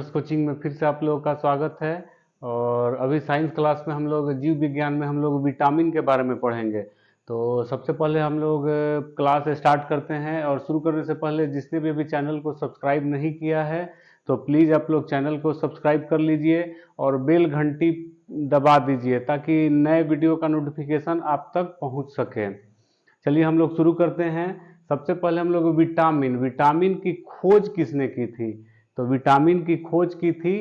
Learners coaching में फिर से आप लोगों का स्वागत है। और अभी साइंस क्लास में हम लोग जीव विज्ञान में हम लोग विटामिन के बारे में पढ़ेंगे। तो सबसे पहले हम लोग क्लास स्टार्ट करते हैं, और शुरू करने से पहले जिसने भी अभी चैनल को सब्सक्राइब नहीं किया है तो प्लीज़ आप लोग चैनल को सब्सक्राइब कर लीजिए और बेल घंटी दबा दीजिए ताकि नए वीडियो का नोटिफिकेशन आप तक पहुंच सके। चलिए हम लोग शुरू करते हैं। सबसे पहले हम लोग विटामिन विटामिन की खोज किसने की थी? तो विटामिन की खोज की थी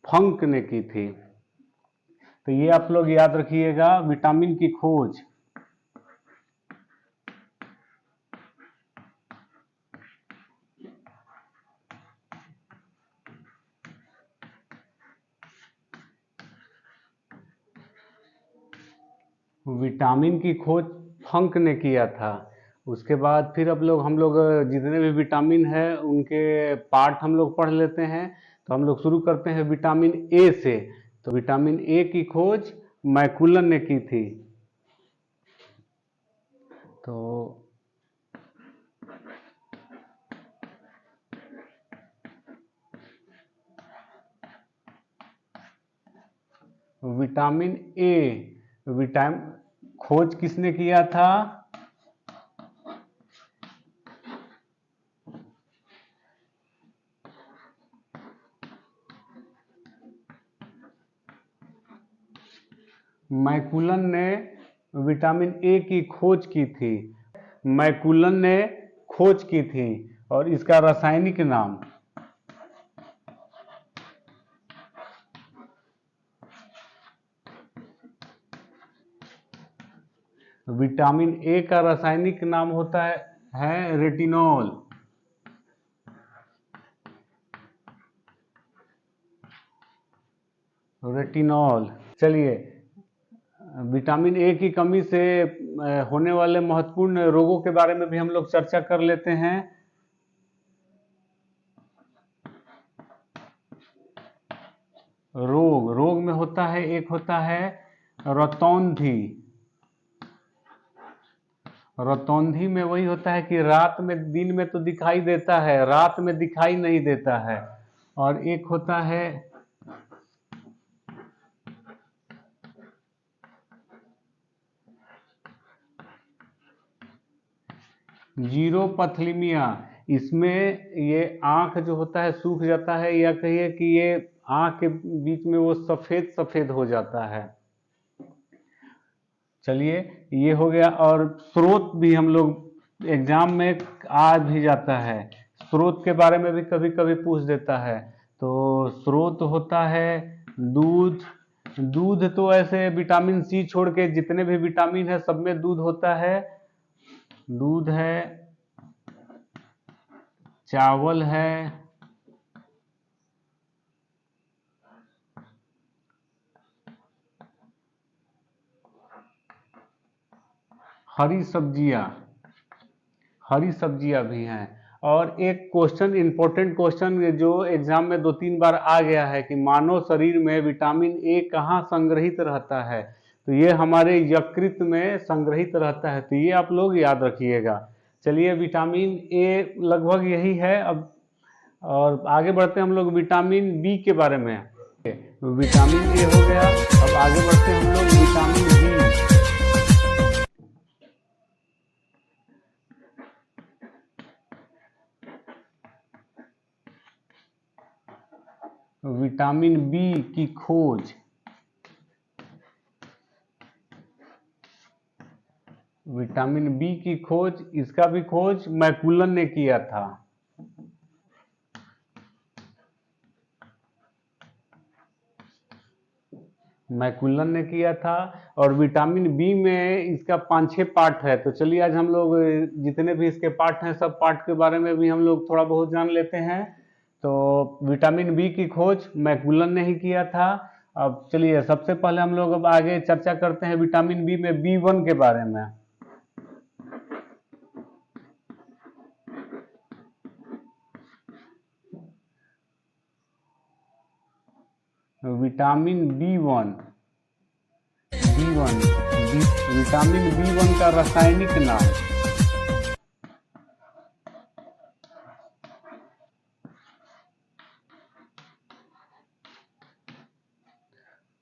फंक ने की थी। तो ये आप लोग याद रखिएगा, विटामिन की खोज विटामिन की खोज फंक ने किया था। उसके बाद फिर अब लोग हम लोग जितने भी विटामिन है उनके पार्ट हम लोग पढ़ लेते हैं। तो हम लोग शुरू करते हैं विटामिन ए से। तो विटामिन ए की खोज मैकुलन ने की थी। तो विटामिन ए विटामिन खोज किसने किया था? मैकुलन ने विटामिन ए की खोज की थी। मैकुलन ने खोज की थी और इसका रासायनिक नाम विटामिन ए का रासायनिक नाम होता है रेटिनॉल। रेटिनॉल। चलिए, विटामिन ए की कमी से होने वाले महत्वपूर्ण रोगों के बारे में भी हम लोग चर्चा कर लेते हैं। रोग में होता है, एक होता है रतौंधी। रतौंधी में वही होता है कि रात में, दिन में तो दिखाई देता है, रात में दिखाई नहीं देता है। और एक होता है जीरोपथलीमिया। इसमें ये आंख जो होता है सूख जाता है, या कहिए कि ये आंख के बीच में वो सफेद सफेद हो जाता है। चलिए, ये हो गया। और स्रोत भी हम लोग एग्जाम में आ भी जाता है, स्रोत के बारे में भी कभी कभी पूछ देता है। तो स्रोत होता है दूध। दूध तो ऐसे विटामिन सी छोड़ के जितने भी विटामिन है सब में दूध होता है। दूध है, चावल है, हरी सब्जियां भी हैं। और एक क्वेश्चन, इंपॉर्टेंट क्वेश्चन जो एग्जाम में 2-3 बार आ गया है कि मानव शरीर में विटामिन ए कहाँ संग्रहित रहता है? तो ये हमारे यकृत में संग्रहित रहता है। तो ये आप लोग याद रखिएगा। चलिए, विटामिन ए लगभग यही है। अब और आगे बढ़ते हैं हम लोग विटामिन बी के बारे में। विटामिन ए हो गया, अब आगे बढ़ते हैं हम लोग विटामिन बी। विटामिन बी की खोज विटामिन बी की खोज, इसका भी खोज मैकुलन ने किया था। मैकुलन ने किया था। और विटामिन बी में इसका 5-6 पार्ट है। तो चलिए, आज हम लोग जितने भी इसके पार्ट हैं सब पार्ट के बारे में भी हम लोग थोड़ा बहुत जान लेते हैं। तो विटामिन बी की खोज मैकुलन ने ही किया था। अब चलिए, सबसे पहले हम लोग अब आगे चर्चा करते हैं विटामिन बी में B1 के बारे में। विटामिन B1 विटामिन B1 का रासायनिक नाम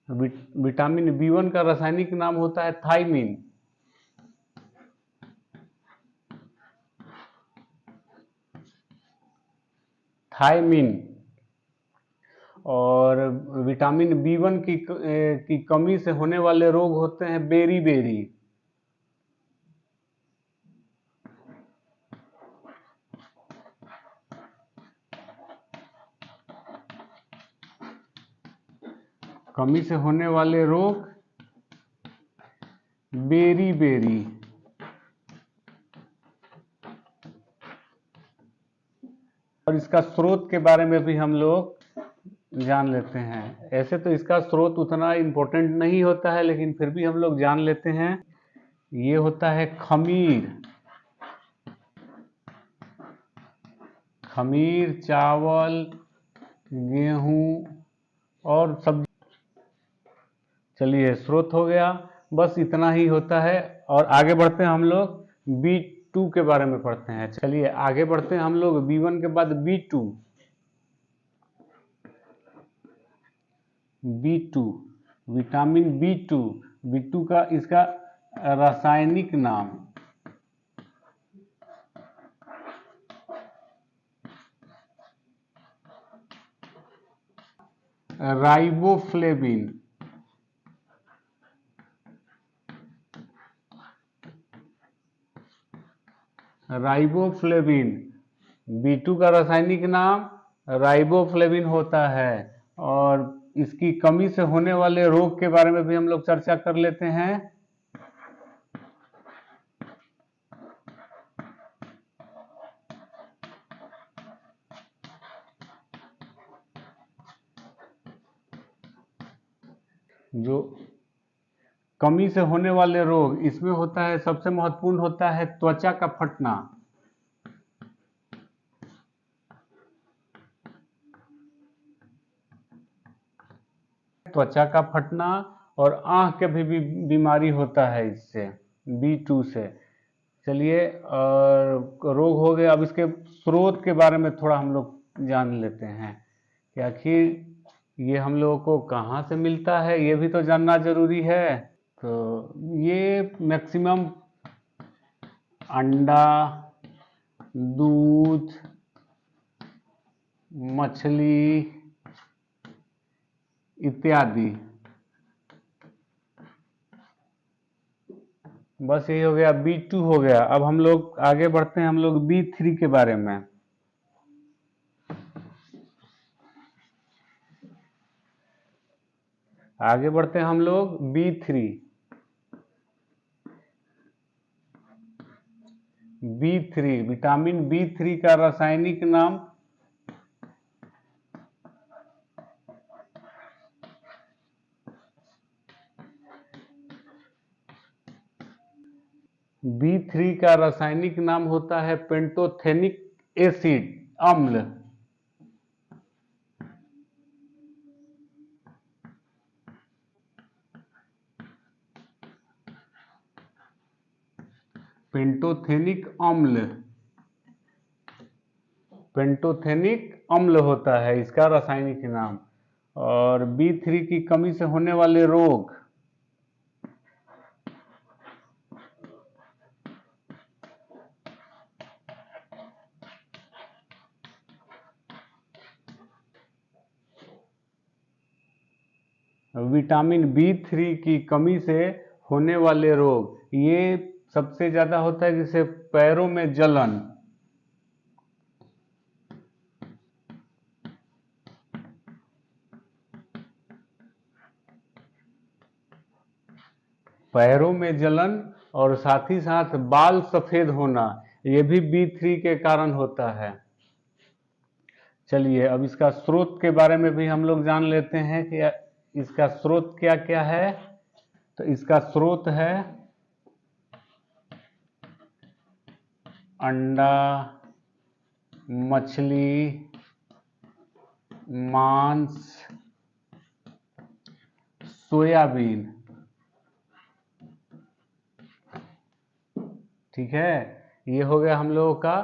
विटामिन B1 का रासायनिक नाम होता है थायमीन। थायमीन। और विटामिन B1 की कमी से होने वाले रोग होते हैं बेरी। कमी से होने वाले रोग बेरी। और इसका स्रोत के बारे में भी हम लोग जान लेते हैं। ऐसे तो इसका स्रोत उतना इम्पोर्टेंट नहीं होता है, लेकिन फिर भी हम लोग जान लेते हैं। ये होता है खमीर। खमीर, चावल, गेहूं और सब्जी। चलिए, स्रोत हो गया, बस इतना ही होता है। और आगे बढ़ते हैं हम लोग B2 के बारे में पढ़ते हैं। चलिए आगे बढ़ते हैं हम लोग B1 के बाद B2। विटामिन B2 का इसका रासायनिक नाम राइबोफ्लेविन। B2 का रासायनिक नाम राइबोफ्लेविन होता है। और इसकी कमी से होने वाले रोग के बारे में भी हम लोग चर्चा कर लेते हैं। जो कमी से होने वाले रोग इसमें होता है, सबसे महत्वपूर्ण होता है त्वचा का फटना। त्वचा का फटना और आंख के भी बीमारी होता है इससे, B2 से। चलिए, और रोग हो गया। अब इसके स्रोत के बारे में थोड़ा हम लोग जान लेते हैं कि आखिर ये हम लोगों को कहाँ से मिलता है, ये भी तो जानना जरूरी है। तो ये मैक्सिमम अंडा, दूध, मछली इत्यादि। बस यही हो गया, B2 हो गया। अब हम लोग आगे बढ़ते हैं हम लोग B3 के बारे में। आगे बढ़ते हैं हम लोग B3। विटामिन B3 का रासायनिक नाम B3 का रासायनिक नाम होता है पेंटोथेनिक एसिड, अम्ल। पेंटोथेनिक अम्ल होता है इसका रासायनिक नाम। और B3 की कमी से होने वाले रोग विटामिन B3 की कमी से होने वाले रोग, ये सबसे ज्यादा होता है जैसे पैरों में जलन, और साथ ही साथ बाल सफेद होना, ये भी B3 के कारण होता है। चलिए, अब इसका स्रोत के बारे में भी हम लोग जान लेते हैं कि इसका स्रोत क्या क्या है। तो इसका स्रोत है अंडा, मछली, मांस, सोयाबीन। ठीक है, ये हो गया हम लोगों का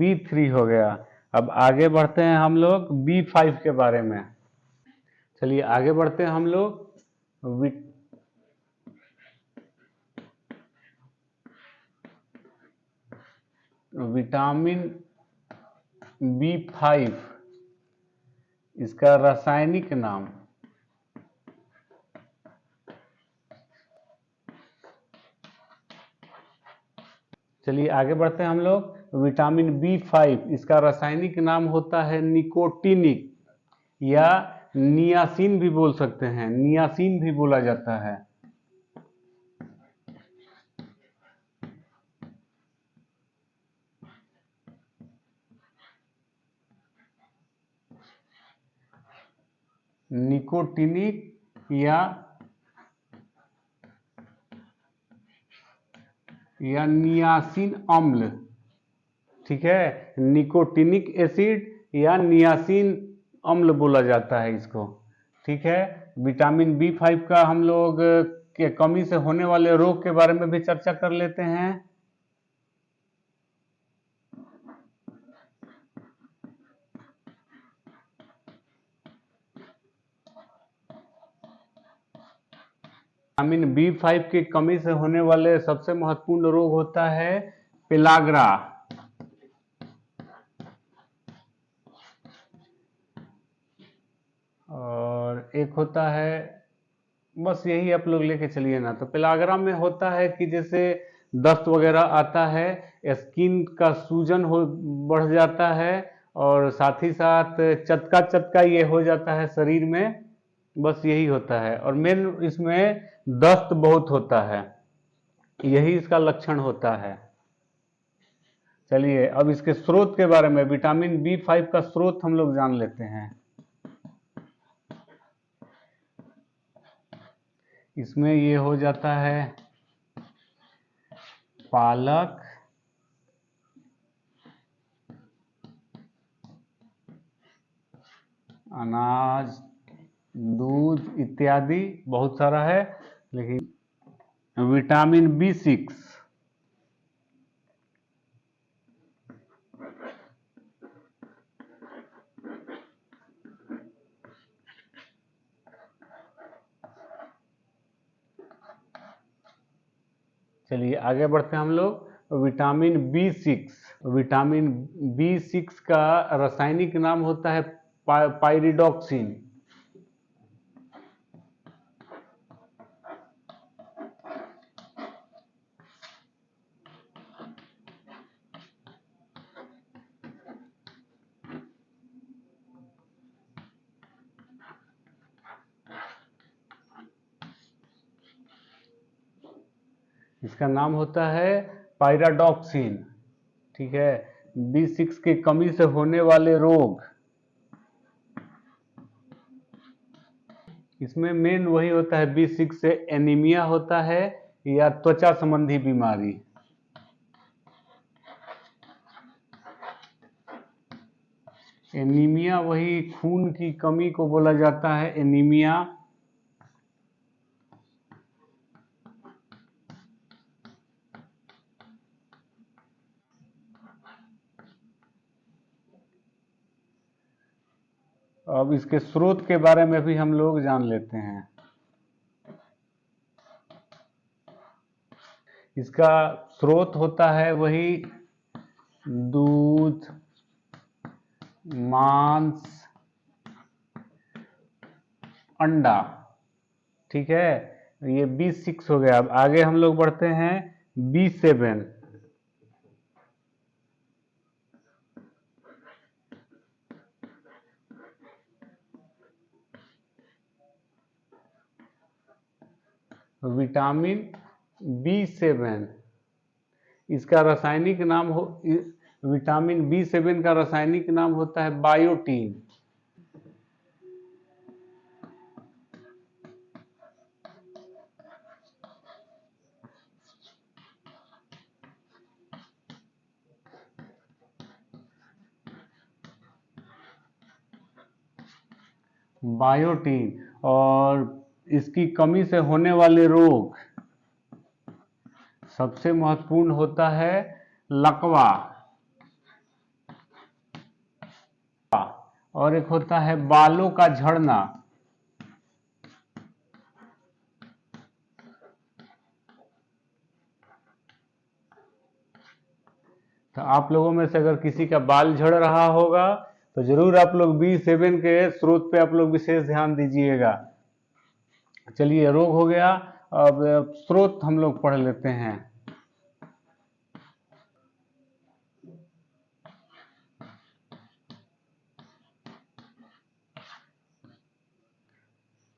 B3 हो गया। अब आगे बढ़ते हैं हम लोग B5 के बारे में। चलिए आगे बढ़ते हैं हम लोग वि- विटामिन B5, इसका रासायनिक नाम। चलिए आगे बढ़ते हैं हम लोग। विटामिन B5, इसका रासायनिक नाम होता है निकोटिनिक, या नियासिन भी बोल सकते हैं, नियासिन भी बोला जाता है। निकोटिनिक या नियासिन अम्ल, ठीक है, निकोटिनिक एसिड या नियासिन अम्ल बोला जाता है इसको, ठीक है। विटामिन B5 का हम लोग के कमी से होने वाले रोग के बारे में भी चर्चा कर लेते हैं। विटामिन B5 की कमी से होने वाले सबसे महत्वपूर्ण रोग होता है पेलाग्रा, और एक होता है, बस यही आप लोग लेके चलिए ना। तो पेलाग्रा में होता है कि जैसे दस्त वगैरह आता है, स्किन का सूजन हो बढ़ जाता है, और साथ ही साथ चटका चटका ये हो जाता है शरीर में, बस यही होता है। और मेन इसमें दस्त बहुत होता है, यही इसका लक्षण होता है। चलिए अब इसके स्रोत के बारे में, विटामिन B5 का स्रोत हम लोग जान लेते हैं। इसमें ये हो जाता है पालक, अनाज, दूध इत्यादि बहुत सारा है। लेकिन विटामिन B6, चलिए आगे बढ़ते हैं हम लोग। विटामिन B6, विटामिन B6 का रासायनिक नाम होता है पायरिडॉक्सिन। इसका नाम होता है पायराडॉक्सिन, ठीक है। B6 की कमी से होने वाले रोग, इसमें मेन वही होता है, B6 से एनीमिया होता है या त्वचा संबंधी बीमारी। एनीमिया वही खून की कमी को बोला जाता है, एनीमिया। अब इसके स्रोत के बारे में भी हम लोग जान लेते हैं। इसका स्रोत होता है वही दूध, मांस, अंडा, ठीक है। ये B6 हो गया। अब आगे हम लोग बढ़ते हैं B7। विटामिन B7, इसका रासायनिक नाम विटामिन B7 का रासायनिक नाम होता है बायोटीन। बायोटीन। और इसकी कमी से होने वाले रोग, सबसे महत्वपूर्ण होता है लकवा, और एक होता है बालों का झड़ना। तो आप लोगों में से अगर किसी का बाल झड़ रहा होगा तो जरूर आप लोग B7 के स्रोत पे आप लोग विशेष ध्यान दीजिएगा। चलिए, रोग हो गया, अब स्रोत हम लोग पढ़ लेते हैं।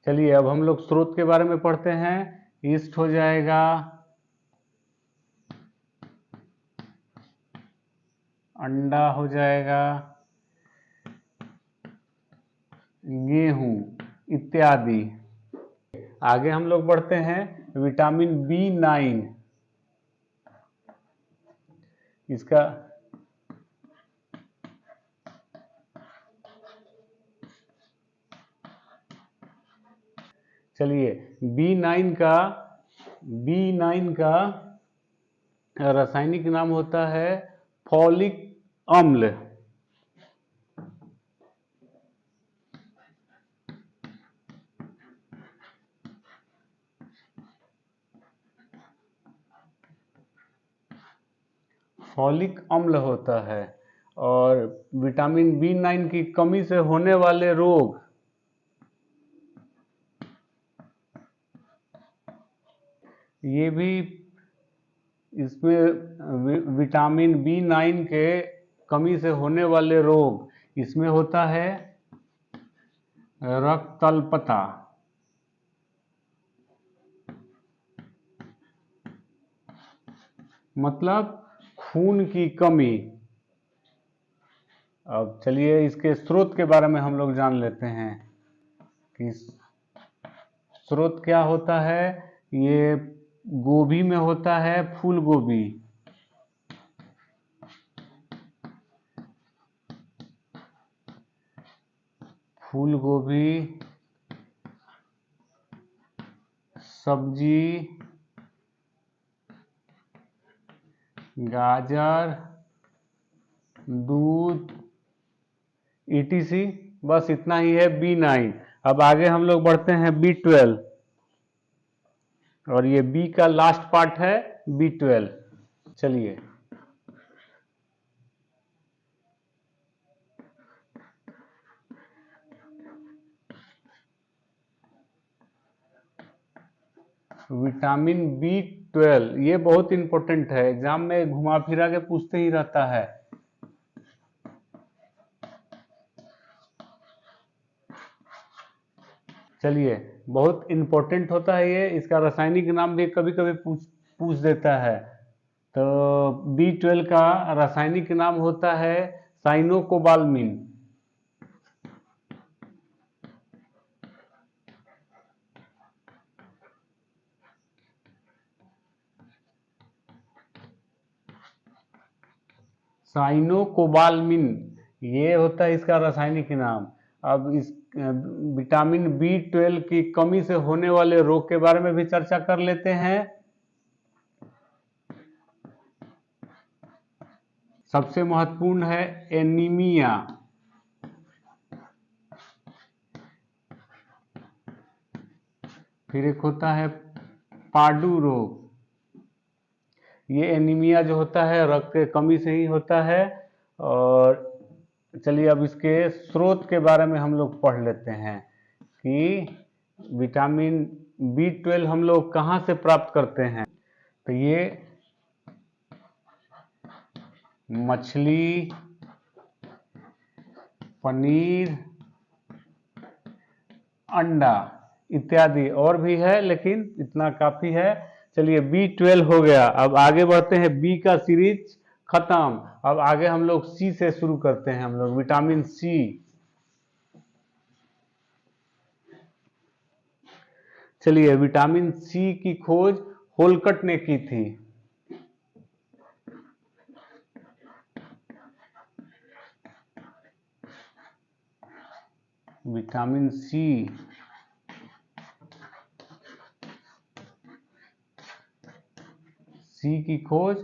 चलिए, अब हम लोग स्रोत के बारे में पढ़ते हैं। ईस्ट हो जाएगा, अंडा हो जाएगा, गेहूं इत्यादि। आगे हम लोग बढ़ते हैं, विटामिन B9, इसका चलिए B9 का रासायनिक नाम होता है फॉलिक अम्ल। फॉलिक अम्ल होता है। और विटामिन B9 की कमी से होने वाले रोग, ये भी इसमें विटामिन B9 के कमी से होने वाले रोग इसमें होता है रक्तअल्पता, मतलब खून की कमी। अब चलिए इसके स्रोत के बारे में हम लोग जान लेते हैं कि स्रोत क्या होता है। ये गोभी में होता है, फूल गोभी। फूल गोभी, सब्जी, गाजर, दूध, ETC। बस इतना ही है B9। अब आगे हम लोग बढ़ते हैं B12, और ये B का लास्ट पार्ट है B12। चलिए, विटामिन B12 ये बहुत इंपॉर्टेंट है, एग्जाम में घुमा फिरा के पूछते ही रहता है। चलिए, बहुत इंपॉर्टेंट होता है ये, इसका रासायनिक नाम भी कभी कभी पूछ देता है। तो B12 का रासायनिक नाम होता है साइनोकोबाल्मिन। साइनोकोबाल्मिन ये होता है इसका रासायनिक नाम। अब इस विटामिन B12 की कमी से होने वाले रोग के बारे में भी चर्चा कर लेते हैं। सबसे महत्वपूर्ण है एनीमिया। फिर एक होता है पाडू रोग। ये एनीमिया जो होता है रक्त की कमी से ही होता है। और चलिए, अब इसके स्रोत के बारे में हम लोग पढ़ लेते हैं कि विटामिन B12 हम लोग कहाँ से प्राप्त करते हैं। तो ये मछली, पनीर, अंडा इत्यादि, और भी है लेकिन इतना काफी है। चलिए, B12 हो गया। अब आगे बढ़ते हैं, B का सीरीज खत्म। अब आगे हम लोग C से शुरू करते हैं, हम लोग विटामिन C। चलिए, विटामिन C की खोज होलकट ने की थी। विटामिन C की खोज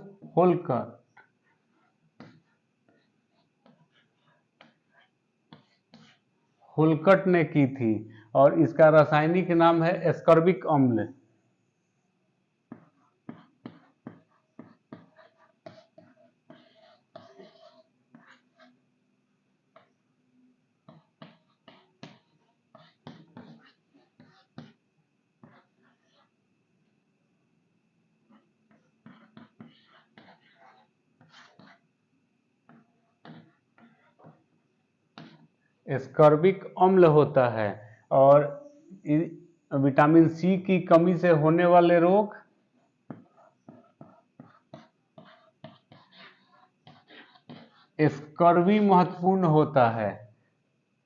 होलकट ने की थी, और इसका रासायनिक नाम है एस्कॉर्बिक अम्ल। एस्कॉर्बिक अम्ल होता है। और विटामिन सी की कमी से होने वाले रोग स्कर्वी महत्वपूर्ण होता है।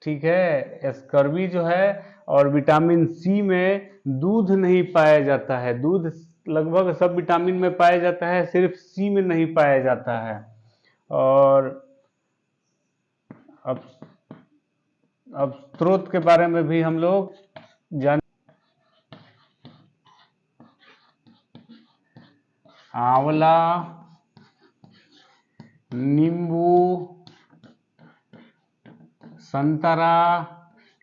ठीक है, स्कर्वी जो है, और विटामिन सी में दूध नहीं पाया जाता है। दूध लगभग सब विटामिन में पाया जाता है, सिर्फ सी में नहीं पाया जाता है। और अब स्रोत के बारे में भी हम लोग जान। आंवला, नींबू, संतरा,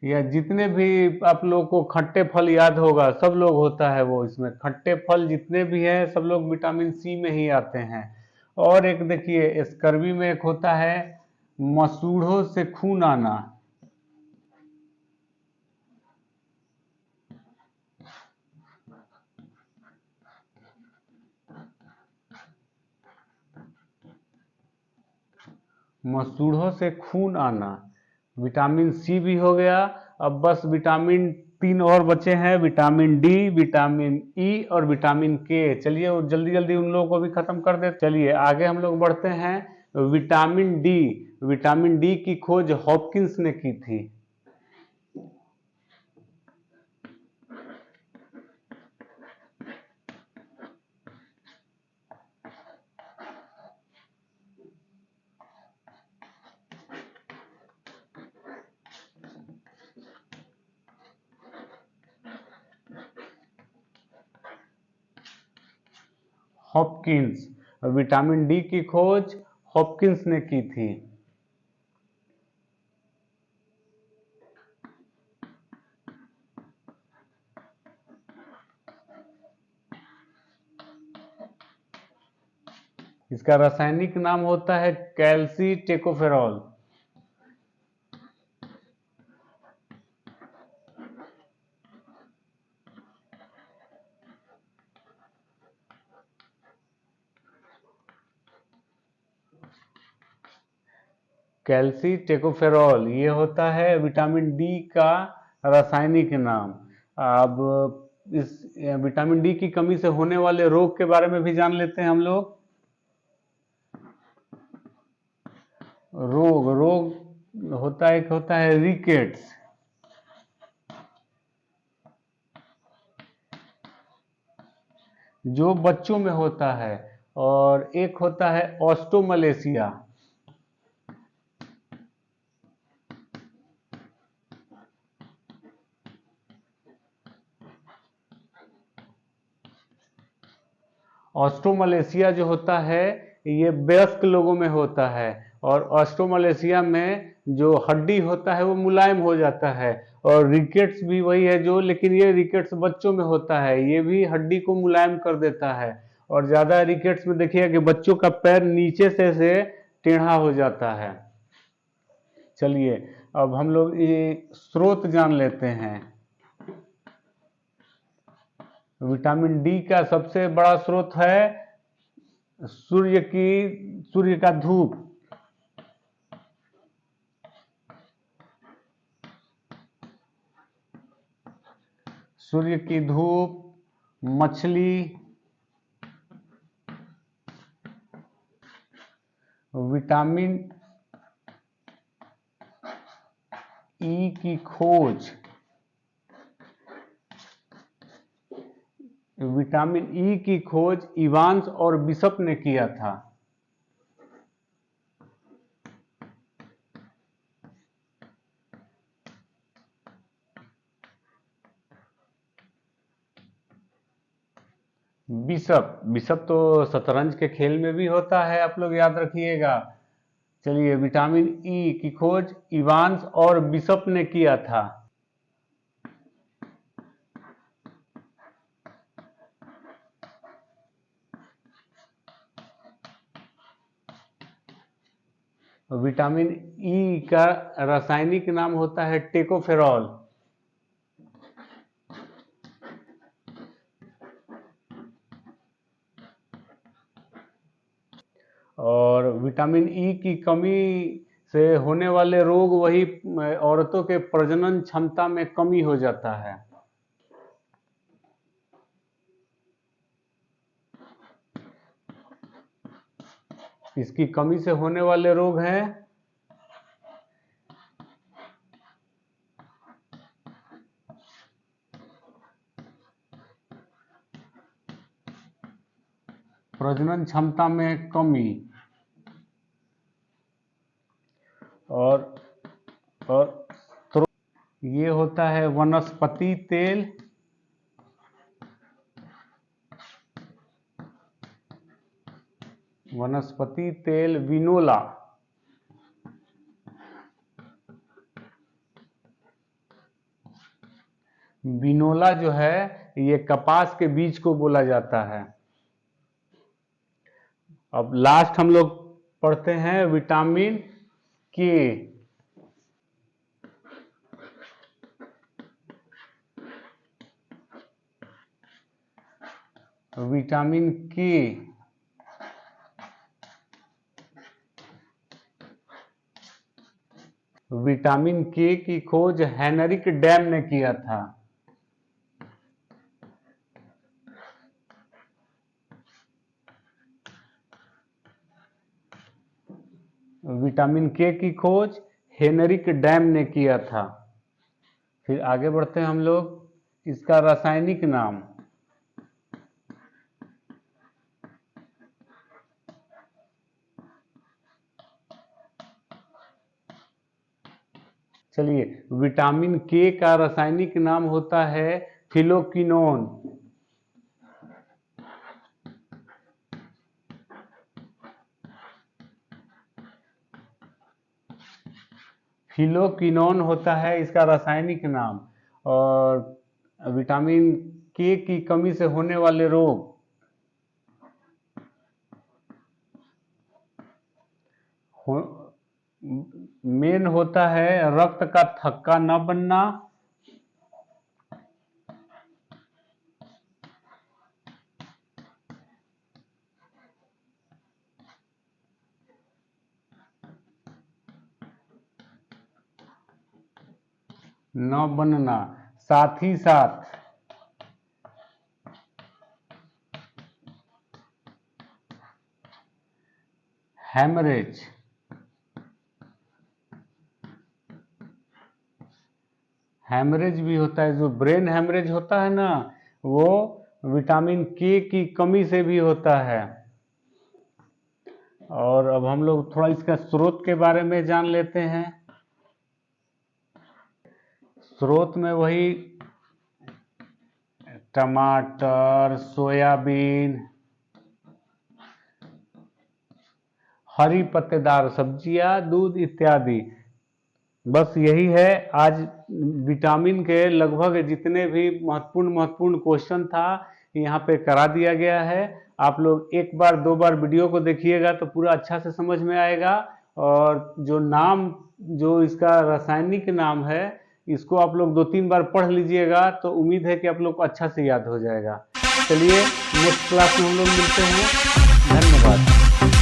या जितने भी आप लोग को खट्टे फल याद होगा, सब लोग होता है वो, इसमें खट्टे फल जितने भी हैं सब लोग विटामिन सी में ही आते हैं। और एक देखिए, स्कर्वी में एक होता है मसूड़ों से खून आना। मसूड़ों से खून आना, विटामिन सी भी हो गया। अब बस विटामिन तीन और बचे हैं, विटामिन डी, विटामिन ई और विटामिन के। चलिए वो जल्दी जल्दी उन लोगों को भी खत्म कर दे। चलिए आगे हम लोग बढ़ते हैं। विटामिन डी, विटामिन डी की खोज हॉपकिंस ने की थी। हॉपकिंस, विटामिन डी की खोज हॉपकिंस ने की थी। इसका रासायनिक नाम होता है कैल्सी टेकोफेरॉल। कैल्सी टेकोफेरॉल ये होता है विटामिन डी का रासायनिक नाम। अब इस विटामिन डी की कमी से होने वाले रोग के बारे में भी जान लेते हैं हम लोग। रोग रोग होता है, एक होता है रिकेट्स, जो बच्चों में होता है। और एक होता है ऑस्टोमलेशिया। ऑस्ट्रोमलेशिया जो होता है ये वयस्क लोगों में होता है। और ऑस्ट्रोमलेशिया में जो हड्डी होता है वो मुलायम हो जाता है। और रिकेट्स भी वही है जो, लेकिन ये रिकेट्स बच्चों में होता है, ये भी हड्डी को मुलायम कर देता है। और ज्यादा रिकेट्स में देखिए कि बच्चों का पैर नीचे से टेढ़ा हो जाता है। चलिए अब हम लोग ये स्रोत जान लेते हैं। विटामिन डी का सबसे बड़ा स्रोत है सूर्य का धूप। सूर्य की धूप, मछली, विटामिन ई की खोज, विटामिन ई की खोज इवांस और बिशप ने किया था। बिशप, बिशप तो शतरंज के खेल में भी होता है, आप लोग याद रखिएगा। चलिए, विटामिन ई की खोज इवांस और बिशप ने किया था। विटामिन ई का रासायनिक नाम होता है टेकोफेरॉल। और विटामिन ई की कमी से होने वाले रोग वही औरतों के प्रजनन क्षमता में कमी हो जाता है। इसकी कमी से होने वाले रोग हैं प्रजनन क्षमता में कमी और ये होता है वनस्पति तेल, वनस्पति तेल विनोला। विनोला जो है ये कपास के बीज को बोला जाता है। अब लास्ट हम लोग पढ़ते हैं विटामिन के। विटामिन के विटामिन के की खोज हेनरिक डैम ने किया था। विटामिन के की खोज हेनरिक डैम ने किया था। फिर आगे बढ़ते हैं हम लोग। इसका रासायनिक नाम, चलिए, विटामिन के का रासायनिक नाम होता है फिलोक्विनोन। फिलोक्विनोन होता है इसका रासायनिक नाम। और विटामिन के की कमी से होने वाले रोग मेन होता है रक्त का थक्का न बनना, न बनना, साथ ही साथ हेमरेज, हेमरेज भी होता है। जो ब्रेन हेमरेज होता है ना, वो विटामिन के की कमी से भी होता है। और अब हम लोग थोड़ा इसका स्रोत के बारे में जान लेते हैं। स्रोत में वही टमाटर, सोयाबीन, हरी पत्तेदार सब्जियां, दूध इत्यादि। बस यही है आज विटामिन के लगभग जितने भी महत्वपूर्ण क्वेश्चन था यहाँ पे करा दिया गया है। आप लोग एक बार दो बार वीडियो को देखिएगा तो पूरा अच्छा से समझ में आएगा। और जो नाम, जो इसका रासायनिक नाम है, इसको आप लोग 2-3 बार पढ़ लीजिएगा तो उम्मीद है कि आप लोग को अच्छा से याद हो जाएगा। चलिए, नेक्स्ट क्लास में हम लोग मिलते हैं। धन्यवाद।